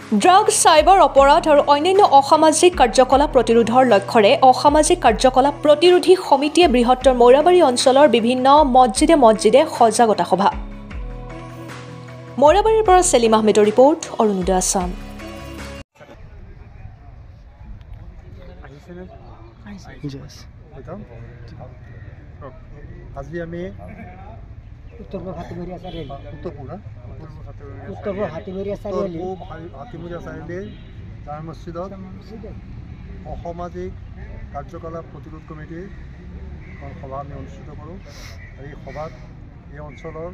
Drugs, cyber অপৰাধ আৰু অন্যান্য অসামাজিক কাৰ্যকলাপ প্ৰতিৰোধৰ লক্ষ্যৰে অসামাজিক কাৰ্যকলাপ প্ৰতিৰোধী সমিতিয়ে বৃহত্তৰ মৈৰাবাৰী অঞ্চলৰ বিভিন্ন মছজিদে সজাগতা সভা। মৈৰাবাৰীৰ পৰা সেলিম আহমেদৰ ৰিপৰ্ট, অৰুণোদয় আছাম। আজি আমি উত্তৰ হাতীমৰীয়া চাৰিআলি জামে মছজিদত অসামাজিক কাৰ্যকলাপ প্ৰতিৰোধ কমিটিৰ সভা আমি অনুষ্ঠিত কৰোঁ। এই সভাত এই অঞ্চলৰ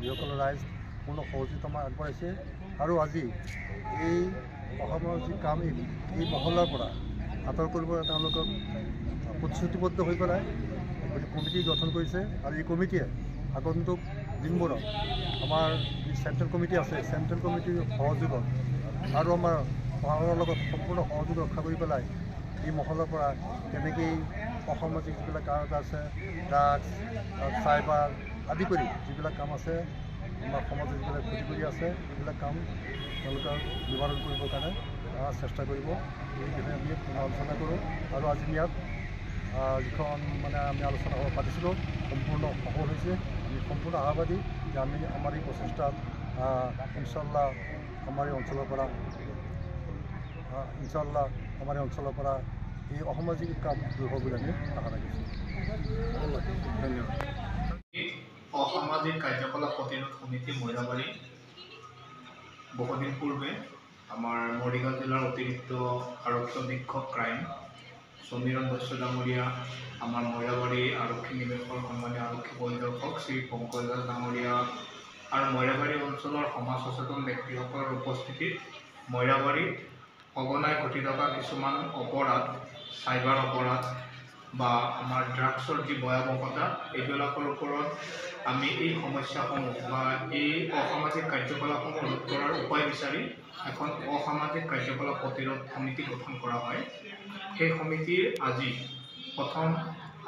যিসকল ৰাইজ পূৰ্ণ সহযোগিতা আগবঢ়াইছে আৰু আজি এই অসামাজিক কাম এই মহলাৰ পৰা আঁতৰ কৰিবলৈ তেওঁলোকক প্ৰতিশ্ৰুতিবদ্ধ হৈ পেলাই কমিটি গঠন কৰিছে আৰু এই কমিটিয়ে আগন্তুক দিনবোৰত আমাৰ যি চেণ্ট্ৰেল কমিটি আছে, চেণ্ট্ৰেল কমিটিৰ সহযোগত আৰু আমাৰ প্ৰশাসনৰ লগত সম্পূৰ্ণ সহযোগ ৰক্ষা কৰি পেলাই এই মহলাৰ পৰা কেনেকৈ অসামাজিক যিবিলাক কাম আছে, ড্ৰাগছ, চাইবাৰ আদি কৰি যিবিলাক কাম আছে, আমাৰ সমাজত যিবিলাক ক্ষতি কৰি আছে, এইবিলাক কাম তেওঁলোকে নিবাৰণ কৰিবৰ কাৰণে চেষ্টা কৰিব। এই বিষয়ে আমি আলোচনা কৰোঁ আৰু আজি ইয়াত যিখন আমি আলোচনা পাতিছিলোঁ সম্পূৰ্ণ সফল হৈছে। আমি সম্পূৰ্ণ আশাবাদী যে আমি আমাৰ এই প্ৰচেষ্টাত ইনশাল্লাহ আমাৰ এই অঞ্চলৰ পৰা এই অসামাজিক কাম দূৰ হ'ব বুলি আমি আশা ৰাখিছোঁ। ধন্যবাদ। অসামাজিক কাৰ্যকলাপ প্ৰতিৰোধ সমিতি মৈৰাবাৰী বহুদিন পূৰ্বে আমাৰ মৰিগাঁও জিলাৰ অতিৰিক্ত আৰক্ষী অধীক্ষক ক্ৰাইম সমীৰণ বৈশ্য ডাঙৰীয়া, আমাৰ মৈৰাবাৰী আৰক্ষী নিৱেশৰ সন্মানীয় আৰক্ষী পৰিদৰ্শক শ্ৰী পংকজ দাস ডাঙৰীয়া আৰু মৈৰাবাৰী অঞ্চলৰ সমাজ সচেতন ব্যক্তিসকলৰ উপস্থিতিত মৈৰাবাৰীত সঘনাই ঘটি থকা কিছুমান অপৰাধ, চাইবাৰ অপৰাধ বা আমাৰ ড্ৰাগছৰ যি ভয়াৱহতা, এইবিলাকৰ ওপৰত আমি এই সমস্যাসমূহ বা এই অসামাজিক কাৰ্যকলাপসমূহ ৰোধ কৰাৰ উপায় বিচাৰি এখন অসামাজিক কাৰ্যকলাপ প্ৰতিৰোধ সমিতি গঠন কৰা হয়। সেই সমিতিৰ আজি প্ৰথম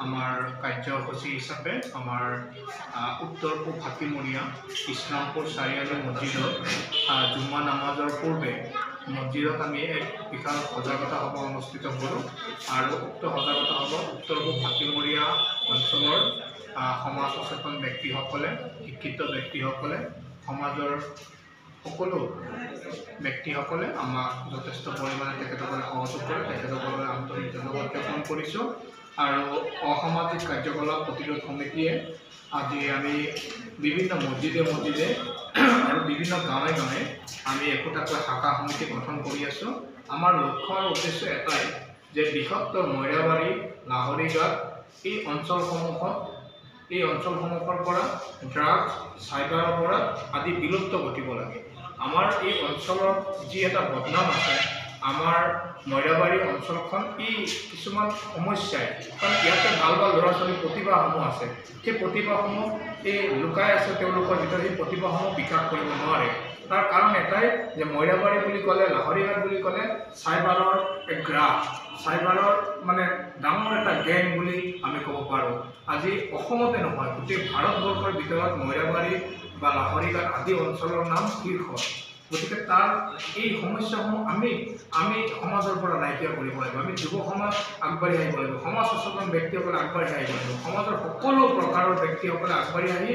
আমাৰ কাৰ্যসূচী হিচাপে আমাৰ উত্তৰ পূব হাতীমৰীয়া ইছলামপুৰ চাৰিআলি মছজিদত জুম্মা নামাজৰ পূৰ্বে মছজিদত আমি এক বিশাল সজাগতা সভা অনুষ্ঠিত কৰোঁ আৰু উক্ত সজাগতা সভা উত্তৰ পূব হাতীমৰীয়া অঞ্চলৰ সমাজ সচেতন ব্যক্তিসকলে, শিক্ষিত ব্যক্তিসকলে, সমাজৰ সকলো ব্যক্তিসকলে আমাক যথেষ্ট পৰিমাণে তেখেতসকলে সহযোগ কৰে। তেখেতসকলে আন্তৰিক ধন্যবাদ জ্ঞাপন কৰিছোঁ। আৰু অসামাজিক কাৰ্যকলাপ প্ৰতিৰোধ সমিতিয়ে আজি আমি বিভিন্ন মছজিদে আৰু বিভিন্ন গাঁৱে গাঁৱে আমি একোটাকৈ শাখা সমিতি গঠন কৰি আছোঁ। আমাৰ লক্ষ্য আৰু উদ্দেশ্য এটাই যে বৃহত্তৰ মৈৰাবাৰী, লাহৰীঘাট এই অঞ্চলসমূহৰ পৰা ড্ৰাগছ, চাইবাৰ অপৰাধ আদি বিলুপ্ত ঘটিব লাগে। আমাৰ এই অঞ্চলৰ যি এটা বদনাম আছে, আমাৰ মৈৰাবাৰী অঞ্চলখন এই কিছুমান সমস্যাই, কাৰণ ইয়াতে ভাল ল'ৰা ছোৱালীৰ প্ৰতিভাসমূহ আছে, সেই প্ৰতিভাসমূহ এই লুকাই আছে তেওঁলোকৰ ভিতৰত, সেই প্ৰতিভাসমূহ বিকাশ কৰিব নোৱাৰে। তাৰ কাৰণ এটাই যে মৈৰাবাৰী বুলি ক'লে, লাহৰীঘাট বুলি ক'লে চাইবাৰৰ এক গ্ৰাফ, চাইবাৰৰ ডাঙৰ এটা গেং বুলি আমি ক'ব পাৰোঁ। আজি অসমতে নহয়, গোটেই ভাৰতবৰ্ষৰ ভিতৰত মৈৰাবাৰী বা লাহৰীঘাট আদি অঞ্চলৰ নাম শীৰ্ষ। গতিকে তাৰ এই সমস্যাসমূহ আমি সমাজৰ পৰা নাইকিয়া কৰিব লাগিব। আমি যুৱ সমাজ আগবাঢ়ি আহিব লাগিব, সমাজ সচেতন ব্যক্তিসকলে আগবাঢ়ি আহিব লাগিব, সমাজৰ সকলো প্ৰকাৰৰ ব্যক্তিসকলে আগবাঢ়ি আহি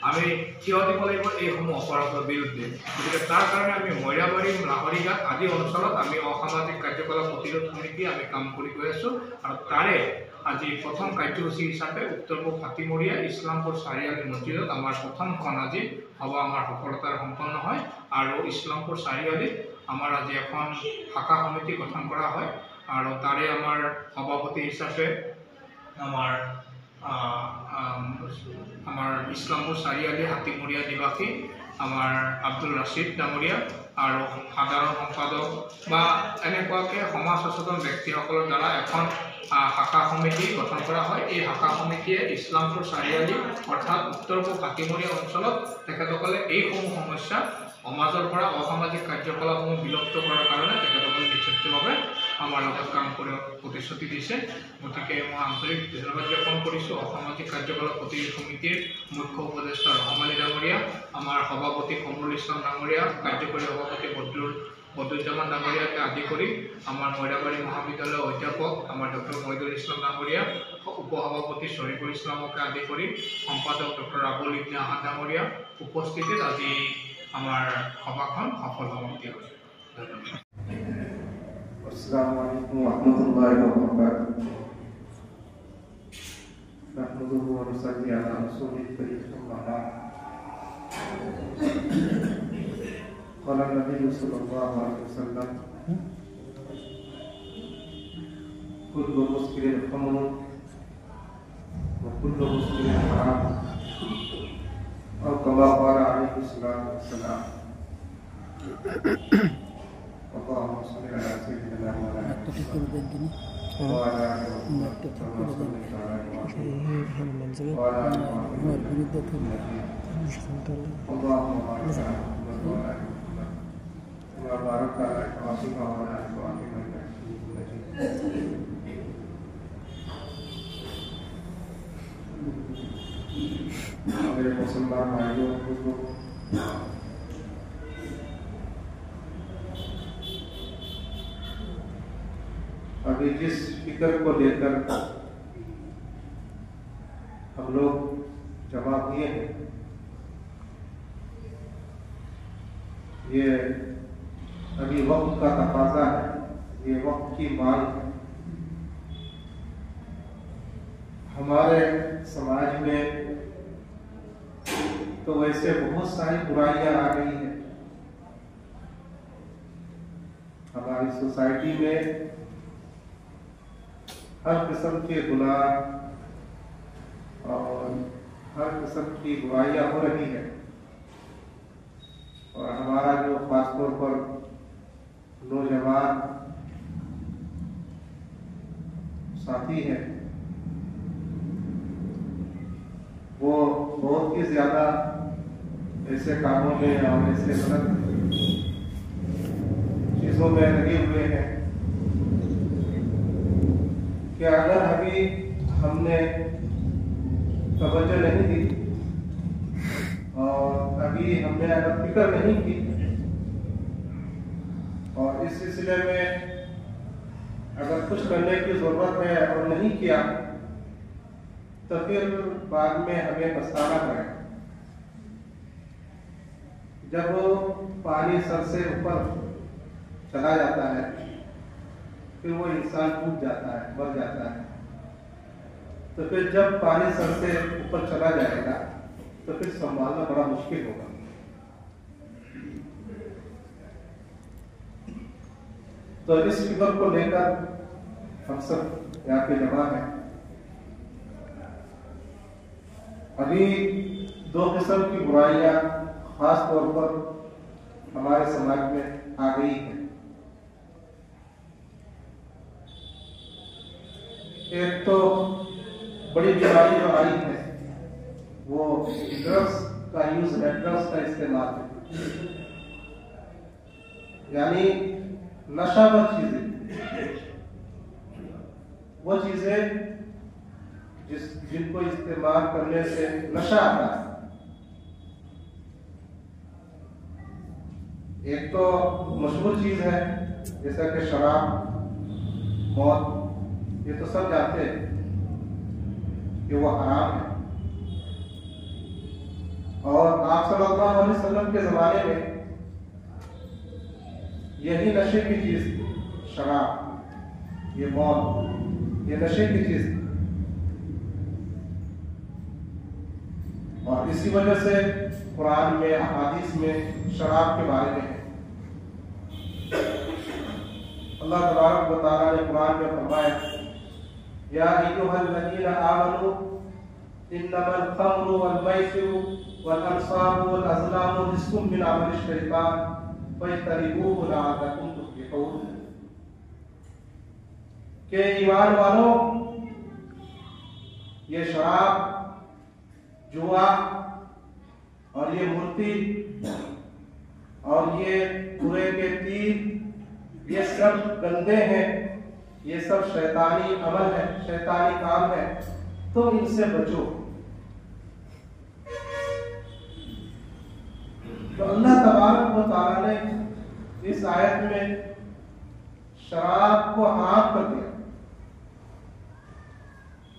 আমি থিয় দিব লাগিব এইসমূহ অপৰাধৰ বিৰুদ্ধে। গতিকে তাৰ কাৰণে আমি মৈৰাবাৰী, লাহৰীঘাট আদি অঞ্চলত আমি অসামাজিক কাৰ্যকলাপ প্ৰতিৰোধ সমিতি আমি কাম কৰি গৈ আছোঁ। আৰু তাৰে আজি প্ৰথম কাৰ্যসূচী হিচাপে উত্তৰ পূব হাতীমৰীয়া ইছলামপুৰ চাৰিআলি মছজিদত আমাৰ প্ৰথমখন আজি সভা আমাৰ সফলতাৰে সম্পন্ন হয়। আৰু ইছলামপুৰ চাৰিআলিত আমাৰ আজি এখন শাখা সমিতি গঠন কৰা হয় আৰু তাৰে আমাৰ সভাপতি হিচাপে আমাৰ ইছলামপুৰ চাৰিআলি হাতীমৰীয়া নিবাসী আমাৰ আব্দুল ৰাছিদ ডাঙৰীয়া আৰু সাধাৰণ সম্পাদক বা এনেকুৱাকৈ সমাজ সচেতন ব্যক্তিসকলৰ দ্বাৰা এখন শাখা সমিতি গঠন কৰা হয়। এই শাখা সমিতিয়ে ইছলামপুৰ চাৰিআলি অৰ্থাৎ উত্তৰ পূব হাতীমৰীয়া অঞ্চলত তেখেতসকলে এইসমূহ সমস্যা সমাজৰ পৰা অসামাজিক কাৰ্যকলাপসমূহ বিলুপ্ত কৰাৰ কাৰণে তেখেতসকলে নিশ্চিতভাৱে আমাৰ লগত কাম কৰিব প্ৰতিশ্ৰুতি দিছে। গতিকে মই আন্তৰিক ধন্যবাদ জ্ঞাপন কৰিছোঁ অসামাজিক কাৰ্যকলাপ প্ৰতিৰোধ সমিতিৰ মুখ্য উপদেষ্টা ৰহমানী ডাঙৰীয়া, আমাৰ সভাপতি কমৰুল ইছলাম ডাঙৰীয়া, কাৰ্যকৰী সভাপতি বদৰুল বদৰুজ্জামান ডাঙৰীয়াকে আদি কৰি আমাৰ মইৰাবাৰী মহাবিদ্যালয়ৰ অধ্যাপক আমাৰ ডক্টৰ মহিদুল ইছলাম ডাঙৰীয়া, উপসভাপতি শৰীফুল ইছলামকে আদি কৰি সম্পাদক ডক্টৰ আবুল ইবনে আহাদ ডাঙৰীয়া উপস্থিতিত আজি আমাৰ সভাখন সফল সমাপ্তি হৈছে। ধন্যবাদ। अस्सलामु अलैकुम वरहमतुल्लाहि वबरकातुहू। नहमदुहु व नुसल्ली अला रसूलिल करीम अम्मा क़ाला नबी सल्लल्लाहु अलैहि वसल्लम कुल्लु मुस्किरिन खमरुन व कुल्लु मुस्किरिन हराम और कमा क़ाला अलैहि सल्लल्लाहु अलैहि वसल्लम। اللهم صل على سيدنا محمد وعلى آله अभी जिस फिक्र को लेकर हम लोग जमा हुए हैं, ये अभी वक्त का तकाजा है, ये वक्त की मांग है। हमारे समाज में तो वैसे बहुत सारी बुराइयां आ गई हैं। हमारी सोसाइटी में हर किस्म के गुनाह और हर किस्म की बुराइयां हो रही है और हमारा जो खासतौर पर नौजवान साथी है वो बहुत ही ज्यादा ऐसे कामों में और ऐसे गलत चीजों में लगे हुए हैं कि अगर अभी हमने तवज्जो नहीं दी और अभी हमने अगर फिक्र नहीं की और इस सिलसिले में अगर कुछ करने की जरूरत है और नहीं किया तो फिर बाद में हमें पछताना पड़ेगा। जब पानी सर से ऊपर चला जाता है फिर वो इंसान टूट जाता है, मर जाता है। तो फिर जब पानी सर से ऊपर चला जाएगा तो फिर संभालना बड़ा मुश्किल होगा। तो इस फिक्र को लेकर हम सब यहाँ पे जमा है। अभी दो किस्म की बुराइयां खास तौर पर हमारे समाज में आ गई है। एक तो बड़ी बीमारी जो आई है वो ड्रग्स का यूज है, ड्रग्स का इस्तेमाल है, यानी नशावर चीजें, वो चीजें जिनको इस्तेमाल करने से नशा आता है। एक तो मशहूर चीज है जैसा कि शराब, मौत, ये तो सब जानते हैं कि वो हराम है। और आप सल्लल्लाहु अलैहि वसल्लम के जमाने में यही नशे की चीज थी, शराब, ये मौत, ये नशे की चीज थी। और इसी वजह से कुरान में, अहादीस में शराब के बारे में है। अल्लाह तबारक व तआला ने कुरान में फरमाया, या अय्युहल्लज़ीना आमनू इन्नमल खम्रु वल मैसिरु वल अंसाबु वल अज़लामु रिज़्क़ुम मिन अमलिश शैतान फज्तनिबूहु लअल्लकुम तुफ्लिहून। के ईमान वालों, ये शराब, जुआ और ये मूर्ति और ये बुरे के तीर, ये सब गंदे हैं, ये सब शैतानी अमल है, शैतानी काम है, तो इनसे बचो। तो अल्लाह तबारक व तआला ने इस आयत में शराब को हाफ कर दिया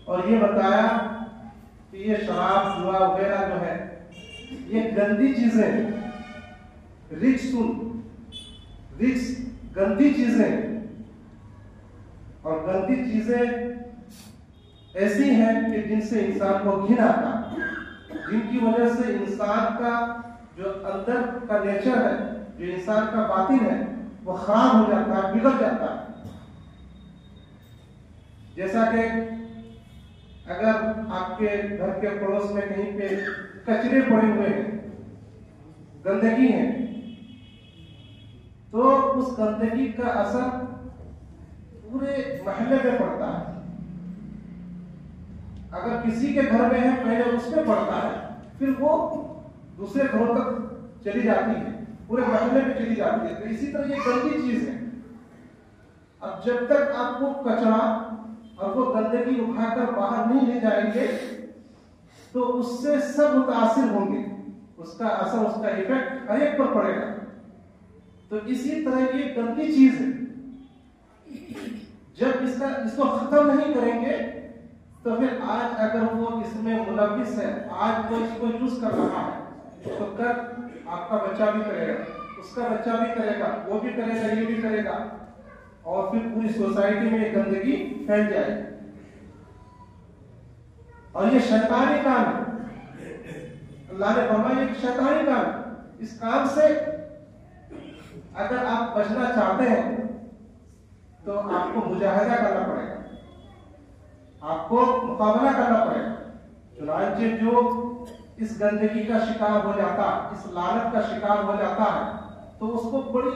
और ये बताया कि ये शराब जुआ वगैरह जो है ये गंदी चीजें, रिक्स गंदी चीजें, और गंदी चीजें ऐसी हैं कि जिनसे इंसान को घिन आता है, जिनकी वजह से इंसान का जो अंदर का नेचर है, जो इंसान का बातिन है, वो खराब हो जाता है, बिगड़ जाता है। जैसा कि अगर आपके घर के पड़ोस में कहीं पे कचरे पड़े हुए हैं, गंदगी है, तो उस गंदगी का असर पूरे मोहल्ले पे पड़ता है। अगर किसी के घर में है पहले उस पे पड़ता है, फिर वो दूसरे घरों तक चली जाती है, पूरे मोहल्ले में चली जाती है। तो इसी तरह ये गंदी चीज है। अब जब तक आपको कचरा और वो गंदगी उठाकर बाहर नहीं ले जाएंगे तो उससे सब मुतासिर होंगे, उसका असर, उसका इफेक्ट हर एक पर पड़ेगा। तो इसी तरह ये गंदी चीज है, जब इसको खत्म नहीं करेंगे तो फिर आज अगर वो इसमें मुलविस है, आज वो इसको यूज कर रहा है, तो कल आपका बच्चा भी करेगा, उसका बच्चा भी करेगा, वो भी करेगा, ये भी करेगा, और फिर पूरी सोसाइटी में गंदगी फैल जाएगी। और ये शैतानी काम है, अल्लाह ने फरमाया ये शैतानी काम है। इस काम से अगर आप बचना चाहते हैं तो आपको मुजाहिदा करना पड़ेगा, आपको मुकाबला करना पड़ेगा। चुनांचे जो इस गंदगी का शिकार हो जाता, इस लानत का शिकार हो जाता है, तो उसको बड़ी